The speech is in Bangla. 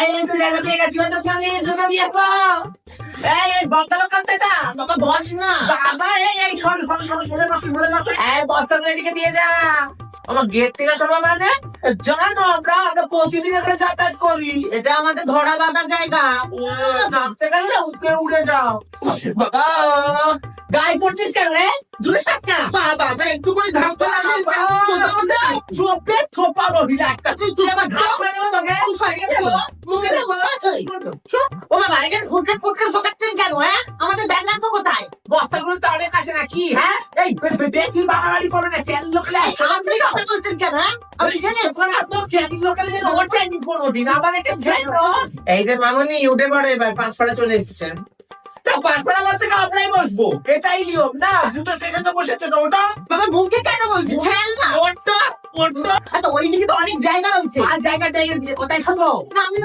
এই তো জায়গা পেয়ে গেছি, ওই তো জন্য দিয়েছো। এই বস্তা লোকালতে না বাবা, বস না বাবা। এই সরে বসো। এই বস্তাগুলো এদিকে দিয়ে যা। আমার গেট থেকে সরবা মানে জানো, আমরা প্রতিদিন এখানে যাতায়াত করি। এটা আমাদের ধরা বাঁধা জায়গা। নামতে গেলে উড়ে যাও বাবা। গায়ে পড়ছিস কেন রে? দূরে থাক না বাবা, একটু করে ধাপ চোপে ছোপা রহিলা একটা। তুই আমার ঘাপ করে দেবো তোকে। মুখে দেবো। ও বাবা, এখানে ফুটকে ঢোকাচ্ছেন কেন? হ্যাঁ, আমাদের ব্যাগ রাখবো কোথায়? বস্তাগুলো তো অনেক আছে নাকি? হ্যাঁ, এই বেশি বাড়াবাড়ি করো না। ট্রেনিং লোকালে কথা বলছেন কেন? হ্যাঁ, আমি জানি ওখানে তো ট্রেনিং লোকালে যে ওভার ট্রেনিং করবো দিন আমাদেরকে ঝেড়ো। এই যে মামনি উঠে পড়ে, এবার পাঁচপাড়া চলে এসেছেন। পাঁচপাড়া আমার থেকে আপনাই বসবো, এটাই নিয়ম না? দুটো স্টেশন তো বসেছে তো, ওটা বাবা মুখে কেন বলছি? খেল না ওটা। আচ্ছা, ওই দিকে তো অনেক জায়গা রয়েছে। আর জায়গা দিয়ে কোথায় শুনবো না আমি।